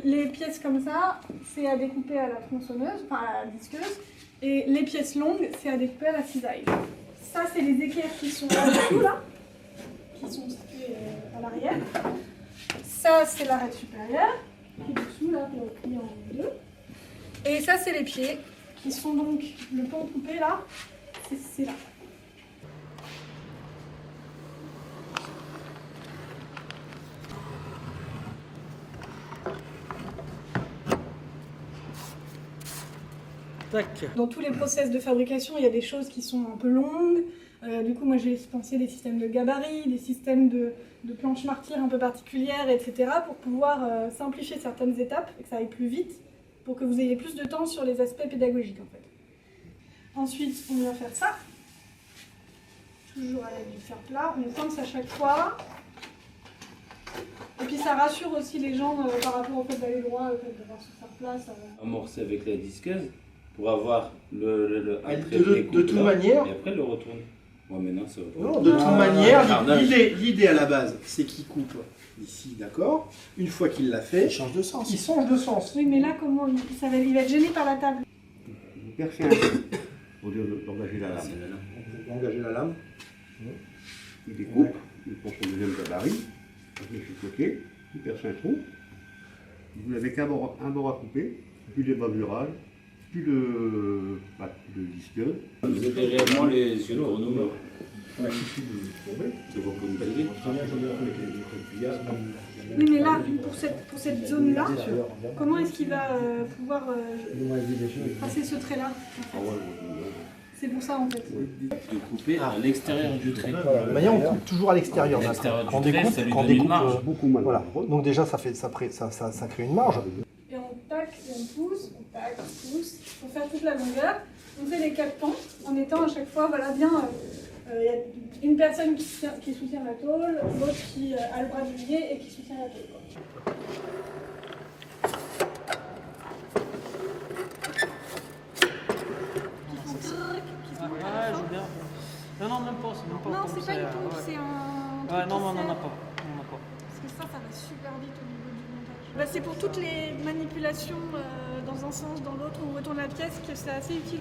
les pièces comme ça, c'est à découper à la tronçonneuse, enfin à la disqueuse. Et les pièces longues, c'est à découper à la cisaille. Ça, c'est les équerres qui sont là-dessous, là, qui sont situées à l'arrière. Ça, c'est l'arête supérieure, qui est dessous, là, plié en deux. Et ça, c'est les pieds, qui sont donc le pan coupé, là, c'est là. Dans tous les process de fabrication, il y a des choses qui sont un peu longues. Du coup, moi, j'ai pensé des systèmes de gabarit, des systèmes de planches martyrs un peu particulières, etc. pour pouvoir simplifier certaines étapes et que ça aille plus vite, pour que vous ayez plus de temps sur les aspects pédagogiques, en fait. Ensuite, on va faire ça. Toujours à l'aide du fer plat. On pince à chaque fois. Et puis, ça rassure aussi les gens par rapport au fait d'aller droit, au fait d'avoir ce fer plat. Ça... Amorcer avec la disqueuse pour avoir de toute manière. Et après le retourner. Ouais, mais non, c'est non, de toute manière, l'idée à la base, c'est qu'il coupe ici, d'accord. Une fois qu'il l'a fait, il change de sens. Il change de sens. Oui, mais là, comment il va être gêné par la table. Vous percez un peu au lieu d'engager la lame. Vous engagez la lame. Il découpe, il prend son deuxième gabarit, il met sur le côté, il perce un trou. Vous n'avez qu'un bord à couper, puis les bavurages, puis le disqueuse. Vous avez réellement les yeux de grenouille. Il suffit de tomber. C'est pour que vous baisez. Oui, mais là, pour cette zone-là, comment est-ce qu'il va pouvoir passer ce trait-là C'est pour ça, en fait. De couper à l'extérieur du trait. De manière, on coupe toujours à l'extérieur. Quand on découpe, ça lui donne une marge. Beaucoup moins. Voilà. Donc déjà, ça crée une marge. Et on tac, et on pousse, on tac, on pousse. Pour faire toute la longueur, on fait les 4 pans en étant à chaque fois voilà, bien... Il y a une personne qui soutient la tôle, l'autre qui a le bras du lié et qui soutient la tôle. Non, même pas. Non, c'est pas une pompe, c'est un... Ouais, non, on n'en a pas. Parce que ça va super vite au niveau du montage. C'est pour toutes les manipulations dans un sens, dans l'autre, on retourne la pièce, que c'est assez utile.